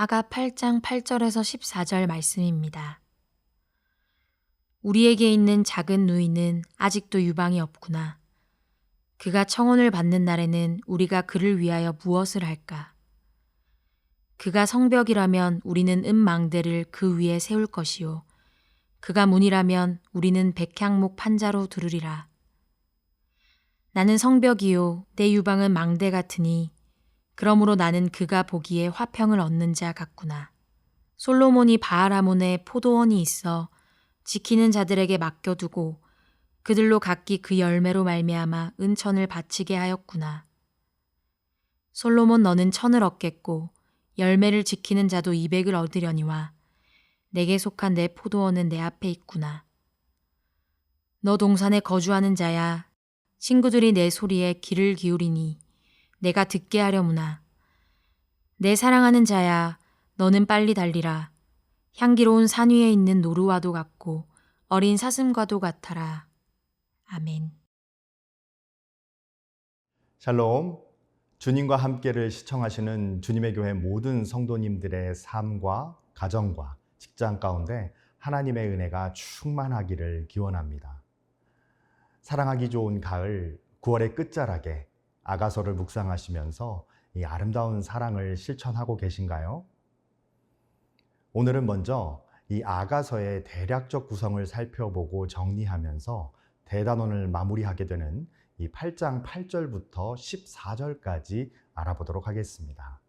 아가 8장 8절에서 14절 말씀입니다. 우리에게 있는 작은 누이는 아직도 유방이 없구나. 그가 청혼을 받는 날에는 우리가 그를 위하여 무엇을 할까? 그가 성벽이라면 우리는 은망대를 그 위에 세울 것이요. 그가 문이라면 우리는 백향목 판자로 두르리라. 나는 성벽이요 내 유방은 망대 같으니 그러므로 나는 그가 보기에 화평을 얻는 자 같구나. 솔로몬이 바알하몬에 포도원이 있어 지키는 자들에게 맡겨두고 그들로 각기 그 열매로 말미암아 은천을 바치게 하였구나. 솔로몬 너는 천을 얻겠고 열매를 지키는 자도 200을 얻으려니와 내게 속한 내 포도원은 내 앞에 있구나. 너 동산에 거주하는 자야 친구들이 내 소리에 귀를 기울이니 내가 듣게 하려무나. 내 사랑하는 자야 너는 빨리 달리라. 향기로운 산 위에 있는 노루와도 같고 어린 사슴과도 같아라. 아멘. 샬롬, 주님과 함께를 시청하시는 주님의 교회 모든 성도님들의 삶과 가정과 직장 가운데 하나님의 은혜가 충만하기를 기원합니다. 사랑하기 좋은 가을 9월의 끝자락에 아가서를 묵상하시면서 이 아름다운 사랑을 실천하고 계신가요? 오늘은 먼저 이 아가서의 대략적 구성을 살펴보고 정리하면서 대단원을 마무리하게 되는 이 8장 8절부터 14절까지 알아보도록 하겠습니다.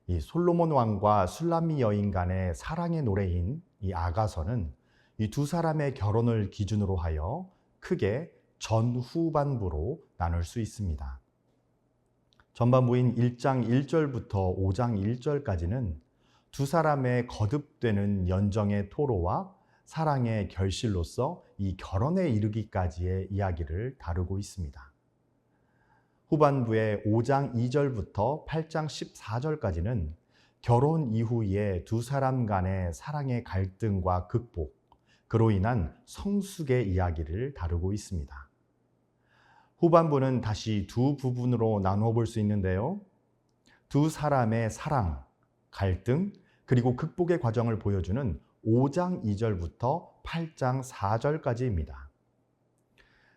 이 솔로몬 왕과 술람미 여인 간의 사랑의 노래인 이 아가서는 이 두 사람의 결혼을 기준으로 하여 크게 전후반부로 나눌 수 있습니다. 전반부인 1장 1절부터 5장 1절까지는 두 사람의 거듭되는 연정의 토로와 사랑의 결실로서 이 결혼에 이르기까지의 이야기를 다루고 있습니다. 후반부의 5장 2절부터 8장 14절까지는 결혼 이후에 두 사람 간의 사랑의 갈등과 극복, 그로 인한 성숙의 이야기를 다루고 있습니다. 후반부는 다시 두 부분으로 나누어 볼 수 있는데요. 두 사람의 사랑, 갈등, 그리고 극복의 과정을 보여주는 5장 2절부터 8장 4절까지입니다.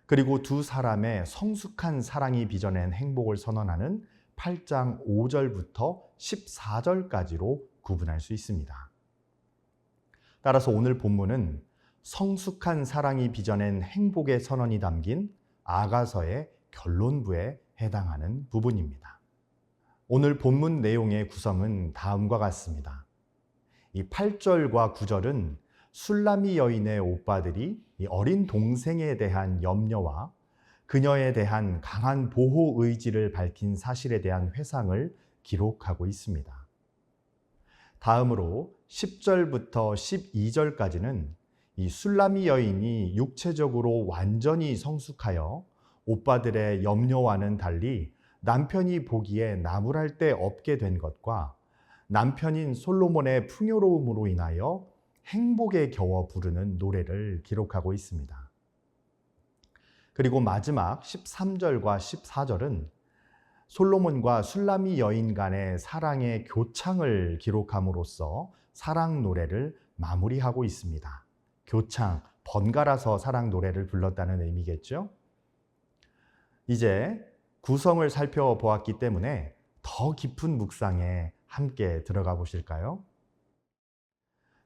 그리고 두 사람의 성숙한 사랑이 빚어낸 행복을 선언하는 8장 5절부터 14절까지로 구분할 수 있습니다. 따라서 오늘 본문은 성숙한 사랑이 빚어낸 행복의 선언이 담긴 아가서의 결론부에 해당하는 부분입니다. 오늘 본문 내용의 구성은 다음과 같습니다. 이 8절과 9절은 술람미 여인의 오빠들이 이 어린 동생에 대한 염려와 그녀에 대한 강한 보호 의지를 밝힌 사실에 대한 회상을 기록하고 있습니다. 다음으로 10절부터 12절까지는 이 술람미 여인이 육체적으로 완전히 성숙하여 오빠들의 염려와는 달리 남편이 보기에 나무랄 데 없게 된 것과 남편인 솔로몬의 풍요로움으로 인하여 행복에 겨워 부르는 노래를 기록하고 있습니다. 그리고 마지막 13절과 14절은 솔로몬과 술람미 여인 간의 사랑의 교창을 기록함으로써 사랑 노래를 마무리하고 있습니다. 교창, 번갈아서 사랑 노래를 불렀다는 의미겠죠? 이제 구성을 살펴보았기 때문에 더 깊은 묵상에 함께 들어가 보실까요?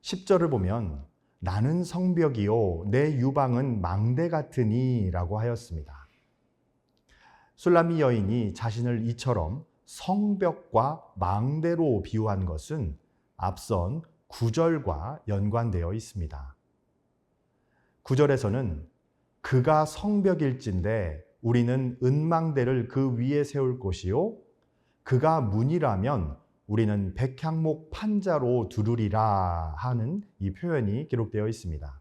10절을 보면 나는 성벽이요 내 유방은 망대 같으니 라고 하였습니다. 술람미 여인이 자신을 이처럼 성벽과 망대로 비유한 것은 앞선 9절과 연관되어 있습니다. 9절에서는 그가 성벽일진데 우리는 은망대를 그 위에 세울 것이요 그가 문이라면 우리는 백향목 판자로 두르리라 하는 이 표현이 기록되어 있습니다.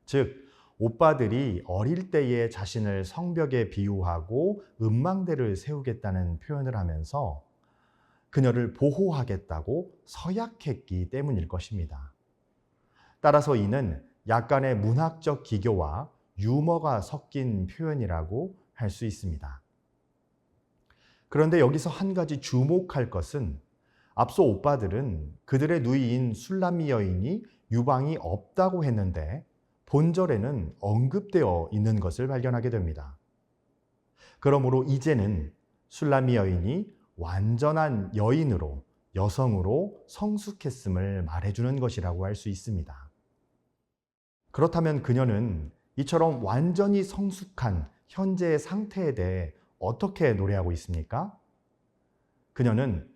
즉 오빠들이 어릴 때에 자신을 성벽에 비유하고 은망대를 세우겠다는 표현을 하면서 그녀를 보호하겠다고 서약했기 때문일 것입니다. 따라서 이는 약간의 문학적 기교와 유머가 섞인 표현이라고 할 수 있습니다. 그런데 여기서 한 가지 주목할 것은 앞서 오빠들은 그들의 누이인 술람미 여인이 유방이 없다고 했는데 본절에는 언급되어 있는 것을 발견하게 됩니다. 그러므로 이제는 술람미 여인이 완전한 여인으로, 여성으로 성숙했음을 말해주는 것이라고 할 수 있습니다. 그렇다면 그녀는 이처럼 완전히 성숙한 현재의 상태에 대해 어떻게 노래하고 있습니까? 그녀는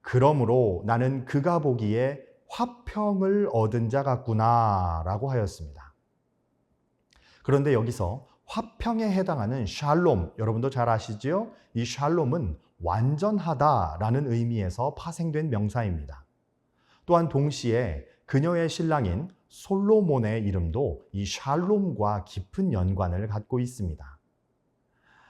그러므로 나는 그가 보기에 화평을 얻은 자 같구나 라고 하였습니다. 그런데 여기서 화평에 해당하는 샬롬, 여러분도 잘 아시죠? 이 샬롬은 완전하다라는 의미에서 파생된 명사입니다. 또한 동시에 그녀의 신랑인 솔로몬의 이름도 이 샬롬과 깊은 연관을 갖고 있습니다.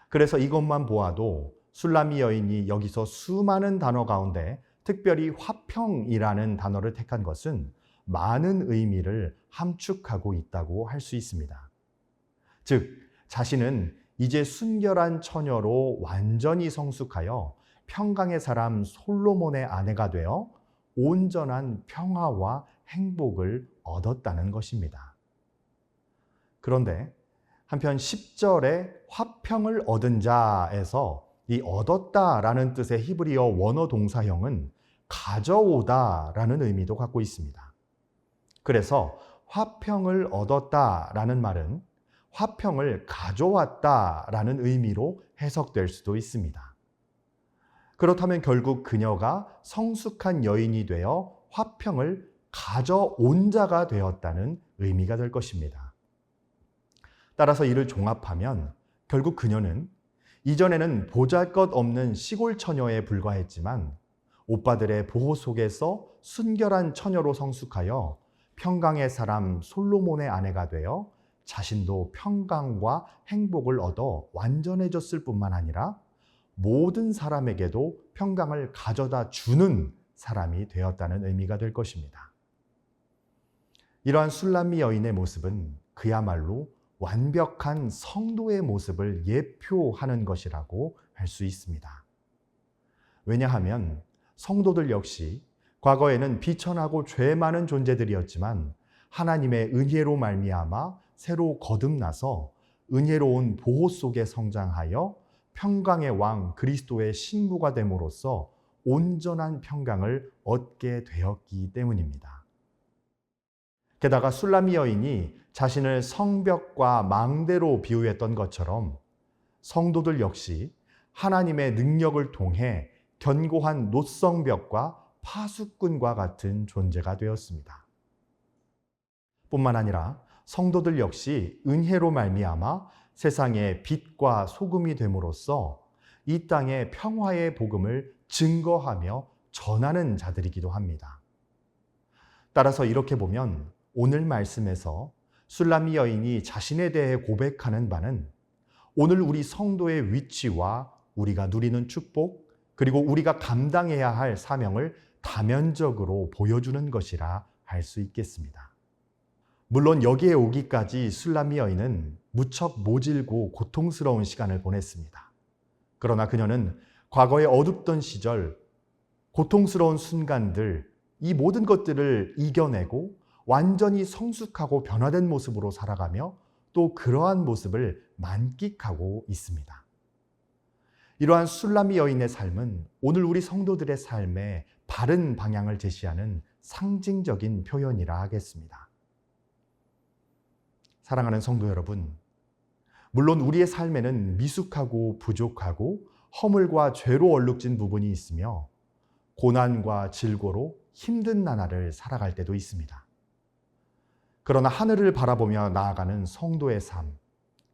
그래서 이것만 보아도 술람미 여인이 여기서 수많은 단어 가운데 특별히 화평이라는 단어를 택한 것은 많은 의미를 함축하고 있다고 할 수 있습니다. 즉, 자신은 이제 순결한 처녀로 완전히 성숙하여 평강의 사람 솔로몬의 아내가 되어 온전한 평화와 행복을 얻었다는 것입니다. 그런데 한편 10절에 화평을 얻은 자에서 이 얻었다라는 뜻의 히브리어 원어 동사형은 가져오다라는 의미도 갖고 있습니다. 그래서 화평을 얻었다라는 말은 화평을 가져왔다라는 의미로 해석될 수도 있습니다. 그렇다면 결국 그녀가 성숙한 여인이 되어 화평을 가져온 자가 되었다는 의미가 될 것입니다. 따라서 이를 종합하면 결국 그녀는 이전에는 보잘것없는 시골 처녀에 불과했지만 오빠들의 보호 속에서 순결한 처녀로 성숙하여 평강의 사람 솔로몬의 아내가 되어 자신도 평강과 행복을 얻어 완전해졌을 뿐만 아니라 모든 사람에게도 평강을 가져다 주는 사람이 되었다는 의미가 될 것입니다. 이러한 술람미 여인의 모습은 그야말로 완벽한 성도의 모습을 예표하는 것이라고 할 수 있습니다. 왜냐하면 성도들 역시 과거에는 비천하고 죄 많은 존재들이었지만 하나님의 은혜로 말미암아 새로 거듭나서 은혜로운 보호 속에 성장하여 평강의 왕 그리스도의 신부가 됨으로써 온전한 평강을 얻게 되었기 때문입니다. 게다가 술람미 여인이 자신을 성벽과 망대로 비유했던 것처럼 성도들 역시 하나님의 능력을 통해 견고한 노성벽과 파수꾼과 같은 존재가 되었습니다. 뿐만 아니라 성도들 역시 은혜로 말미암아 세상의 빛과 소금이 됨으로써 이 땅의 평화의 복음을 증거하며 전하는 자들이기도 합니다. 따라서 이렇게 보면 오늘 말씀에서 술람미 여인이 자신에 대해 고백하는 바는 오늘 우리 성도의 위치와 우리가 누리는 축복, 그리고 우리가 감당해야 할 사명을 다면적으로 보여주는 것이라 할 수 있겠습니다. 물론 여기에 오기까지 술람미 여인은 무척 모질고 고통스러운 시간을 보냈습니다. 그러나 그녀는 과거의 어둡던 시절, 고통스러운 순간들, 이 모든 것들을 이겨내고 완전히 성숙하고 변화된 모습으로 살아가며 또 그러한 모습을 만끽하고 있습니다. 이러한 술람미 여인의 삶은 오늘 우리 성도들의 삶에 바른 방향을 제시하는 상징적인 표현이라 하겠습니다. 사랑하는 성도 여러분, 물론 우리의 삶에는 미숙하고 부족하고 허물과 죄로 얼룩진 부분이 있으며 고난과 질고로 힘든 나날을 살아갈 때도 있습니다. 그러나 하늘을 바라보며 나아가는 성도의 삶,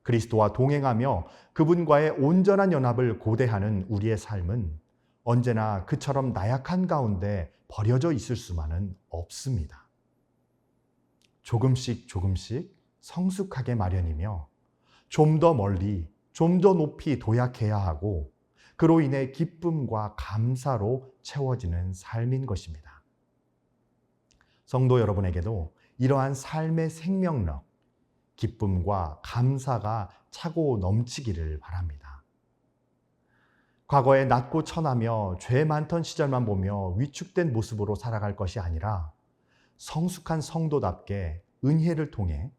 그리스도와 동행하며 그분과의 온전한 연합을 고대하는 우리의 삶은 언제나 그처럼 나약한 가운데 버려져 있을 수만은 없습니다. 조금씩 성숙하게 마련이며 좀 더 멀리, 좀 더 높이 도약해야 하고 그로 인해 기쁨과 감사로 채워지는 삶인 것입니다. 성도 여러분에게도 이러한 삶의 생명력, 기쁨과 감사가 차고 넘치기를 바랍니다. 과거에 낮고 천하며 죄 많던 시절만 보며 위축된 모습으로 살아갈 것이 아니라 성숙한 성도답게 은혜를 통해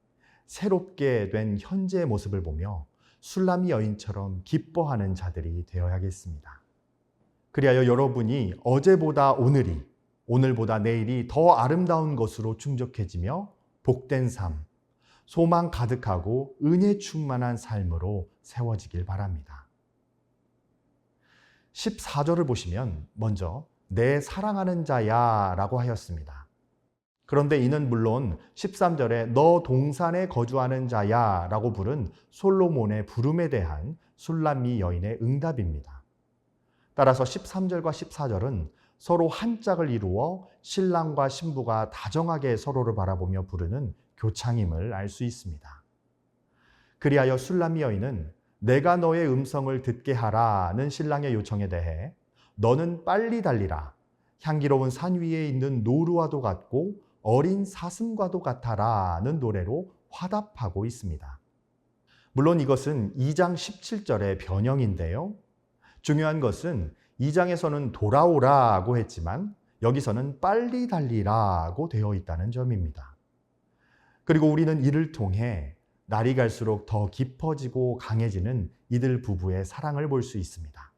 새롭게 된 현재의 모습을 보며 술람이 여인처럼 기뻐하는 자들이 되어야겠습니다. 그리하여 여러분이 어제보다 오늘이, 오늘보다 내일이 더 아름다운 것으로 충족해지며 복된 삶, 소망 가득하고 은혜 충만한 삶으로 세워지길 바랍니다. 14절을 보시면 먼저 내 사랑하는 자야 라고 하였습니다. 그런데 이는 물론 13절에 너 동산에 거주하는 자야 라고 부른 솔로몬의 부름에 대한 술람미 여인의 응답입니다. 따라서 13절과 14절은 서로 한 짝을 이루어 신랑과 신부가 다정하게 서로를 바라보며 부르는 교창임을 알 수 있습니다. 그리하여 술람미 여인은 내가 너의 음성을 듣게 하라는 신랑의 요청에 대해 너는 빨리 달리라, 향기로운 산 위에 있는 노루와도 같고 어린 사슴과도 같아라는 노래로 화답하고 있습니다. 물론 이것은 2장 17절의 변형인데요. 중요한 것은 2장에서는 돌아오라고 했지만 여기서는 빨리 달리라고 되어 있다는 점입니다. 그리고 우리는 이를 통해 날이 갈수록 더 깊어지고 강해지는 이들 부부의 사랑을 볼 수 있습니다.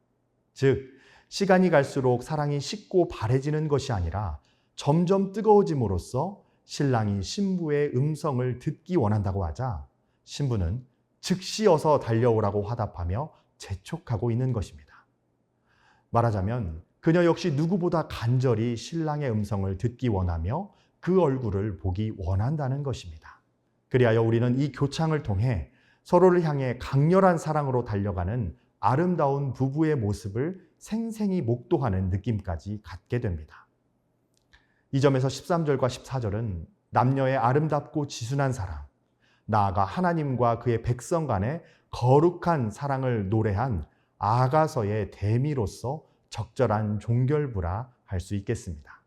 즉, 시간이 갈수록 사랑이 식고 바래지는 것이 아니라 점점 뜨거워짐으로써 신랑이 신부의 음성을 듣기 원한다고 하자 신부는 즉시 어서 달려오라고 화답하며 재촉하고 있는 것입니다. 말하자면 그녀 역시 누구보다 간절히 신랑의 음성을 듣기 원하며 그 얼굴을 보기 원한다는 것입니다. 그리하여 우리는 이 교창을 통해 서로를 향해 강렬한 사랑으로 달려가는 아름다운 부부의 모습을 생생히 목도하는 느낌까지 갖게 됩니다. 이 점에서 13절과 14절은 남녀의 아름답고 지순한 사랑, 나아가 하나님과 그의 백성 간의 거룩한 사랑을 노래한 아가서의 대미로서 적절한 종결부라 할 수 있겠습니다.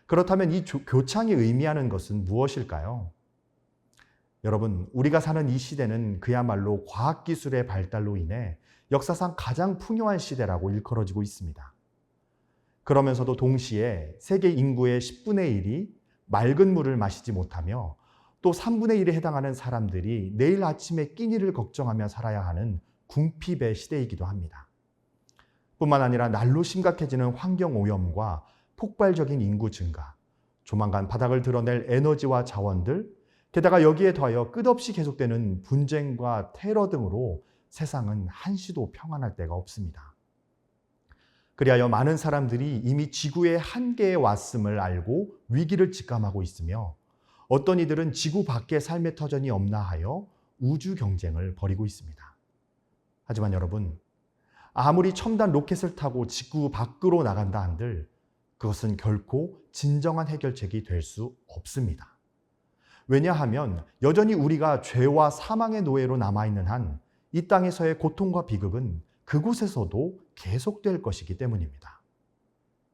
그렇다면 이 교창이 의미하는 것은 무엇일까요? 여러분, 우리가 사는 이 시대는 그야말로 과학기술의 발달로 인해 역사상 가장 풍요한 시대라고 일컬어지고 있습니다. 그러면서도 동시에 세계 인구의 10분의 1이 맑은 물을 마시지 못하며 또 3분의 1에 해당하는 사람들이 내일 아침에 끼니를 걱정하며 살아야 하는 궁핍의 시대이기도 합니다. 뿐만 아니라 날로 심각해지는 환경오염과 폭발적인 인구 증가, 조만간 바닥을 드러낼 에너지와 자원들, 게다가 여기에 더하여 끝없이 계속되는 분쟁과 테러 등으로 세상은 한시도 평안할 데가 없습니다. 그리하여 많은 사람들이 이미 지구의 한계에 왔음을 알고 위기를 직감하고 있으며 어떤 이들은 지구 밖에 삶의 터전이 없나 하여 우주 경쟁을 벌이고 있습니다. 하지만 여러분, 아무리 첨단 로켓을 타고 지구 밖으로 나간다 한들 그것은 결코 진정한 해결책이 될 수 없습니다. 왜냐하면 여전히 우리가 죄와 사망의 노예로 남아있는 한 이 땅에서의 고통과 비극은 그곳에서도 계속될 것이기 때문입니다.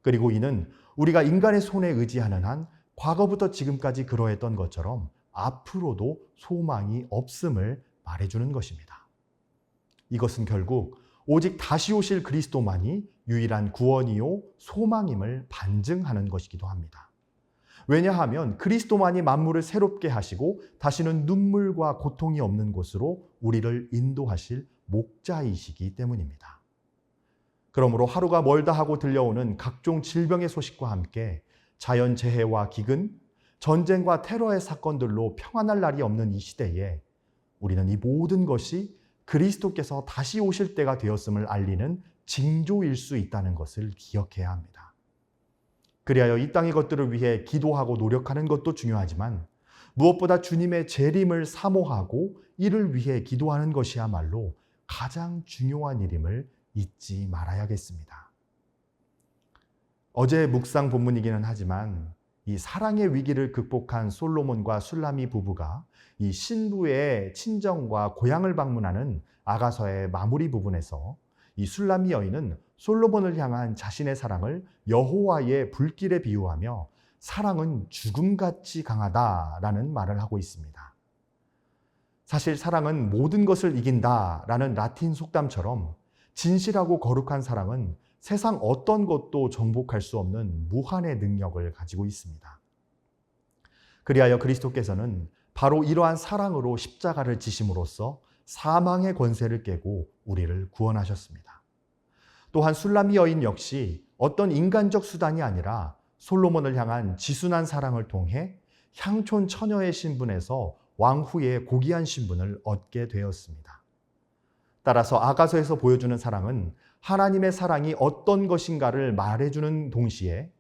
그리고 이는 우리가 인간의 손에 의지하는 한 과거부터 지금까지 그러했던 것처럼 앞으로도 소망이 없음을 말해주는 것입니다. 이것은 결국 오직 다시 오실 그리스도만이 유일한 구원이요 소망임을 반증하는 것이기도 합니다. 왜냐하면 그리스도만이 만물을 새롭게 하시고 다시는 눈물과 고통이 없는 곳으로 우리를 인도하실 목자이시기 때문입니다. 그러므로 하루가 멀다 하고 들려오는 각종 질병의 소식과 함께 자연재해와 기근, 전쟁과 테러의 사건들로 평안할 날이 없는 이 시대에 우리는 이 모든 것이 그리스도께서 다시 오실 때가 되었음을 알리는 징조일 수 있다는 것을 기억해야 합니다. 그리하여 이 땅의 것들을 위해 기도하고 노력하는 것도 중요하지만 무엇보다 주님의 재림을 사모하고 이를 위해 기도하는 것이야말로 가장 중요한 일임을 잊지 말아야겠습니다. 어제 묵상 본문이기는 하지만 이 사랑의 위기를 극복한 솔로몬과 술람미 부부가 이 신부의 친정과 고향을 방문하는 아가서의 마무리 부분에서 이 술람미 여인은 솔로몬을 향한 자신의 사랑을 여호와의 불길에 비유하며 사랑은 죽음같이 강하다라는 말을 하고 있습니다. 사실 사랑은 모든 것을 이긴다라는 라틴 속담처럼 진실하고 거룩한 사랑은 세상 어떤 것도 정복할 수 없는 무한의 능력을 가지고 있습니다. 그리하여 그리스도께서는 바로 이러한 사랑으로 십자가를 지심으로써 사망의 권세를 깨고 우리를 구원하셨습니다. 또한 술람미 여인 역시 어떤 인간적 수단이 아니라 솔로몬을 향한 지순한 사랑을 통해 향촌 처녀의 신분에서 왕후의 고귀한 신분을 얻게 되었습니다. 따라서 아가서에서 보여주는 사랑은 하나님의 사랑이 어떤 것인가를 말해주는 동시에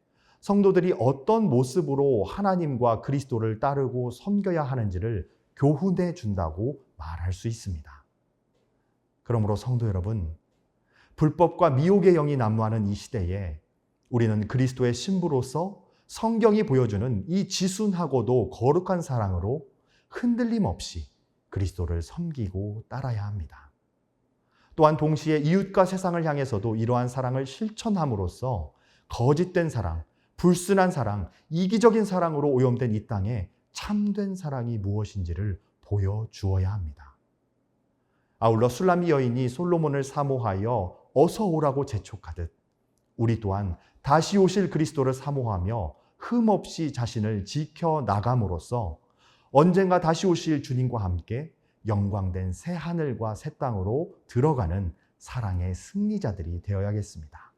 성도들이 어떤 모습으로 하나님과 그리스도를 따르고 섬겨야 하는지를 교훈해 준다고 말할 수 있습니다. 그러므로 성도 여러분, 불법과 미혹의 영이 난무하는 이 시대에 우리는 그리스도의 신부로서 성경이 보여주는 이 지순하고도 거룩한 사랑으로 흔들림 없이 그리스도를 섬기고 따라야 합니다. 또한 동시에 이웃과 세상을 향해서도 이러한 사랑을 실천함으로써 거짓된 사랑, 불순한 사랑, 이기적인 사랑으로 오염된 이 땅에 참된 사랑이 무엇인지를 보여주어야 합니다. 아울러 술람미 여인이 솔로몬을 사모하여 어서 오라고 재촉하듯 우리 또한 다시 오실 그리스도를 사모하며 흠없이 자신을 지켜나감으로써 언젠가 다시 오실 주님과 함께 영광된 새 하늘과 새 땅으로 들어가는 사랑의 승리자들이 되어야겠습니다.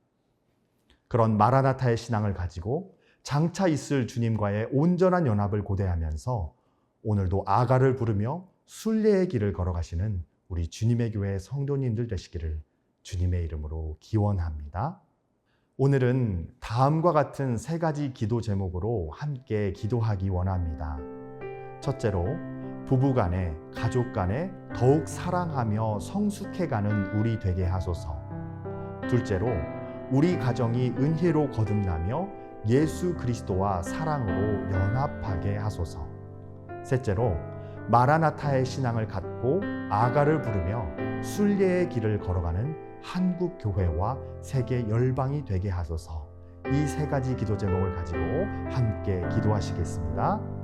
그런 마라나타의 신앙을 가지고 장차 있을 주님과의 온전한 연합을 고대하면서 오늘도 아가를 부르며 순례의 길을 걸어가시는 우리 주님의 교회 성도님들 되시기를 주님의 이름으로 기원합니다. 오늘은 다음과 같은 세 가지 기도 제목으로 함께 기도하기 원합니다. 첫째로 부부간에, 가족간에 더욱 사랑하며 성숙해가는 우리 되게 하소서. 둘째로 우리 가정이 은혜로 거듭나며 예수 그리스도와 사랑으로 연합하게 하소서. 셋째로 마라나타의 신앙을 갖고 아가를 부르며 순례의 길을 걸어가는 한국 교회와 세계 열방이 되게 하소서. 이 세 가지 기도 제목을 가지고 함께 기도하시겠습니다.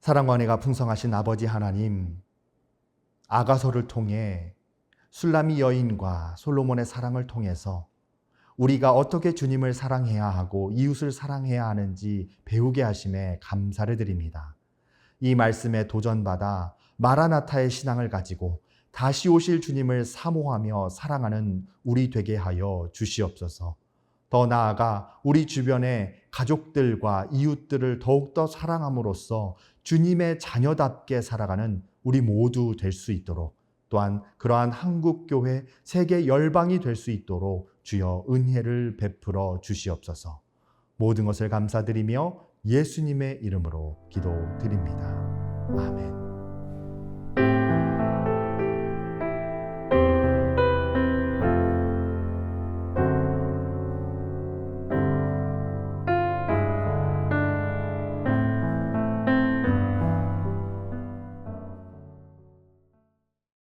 사랑과 은혜가 풍성하신 아버지 하나님, 아가서를 통해 술라미 여인과 솔로몬의 사랑을 통해서 우리가 어떻게 주님을 사랑해야 하고 이웃을 사랑해야 하는지 배우게 하심에 감사를 드립니다. 이 말씀에 도전받아 마라나타의 신앙을 가지고 다시 오실 주님을 사모하며 사랑하는 우리 되게 하여 주시옵소서. 더 나아가 우리 주변의 가족들과 이웃들을 더욱더 사랑함으로써 주님의 자녀답게 살아가는 우리 모두 될 수 있도록, 또한 그러한 한국교회 세계 열방이 될 수 있도록 주여 은혜를 베풀어 주시옵소서. 모든 것을 감사드리며 예수님의 이름으로 기도드립니다. 아멘.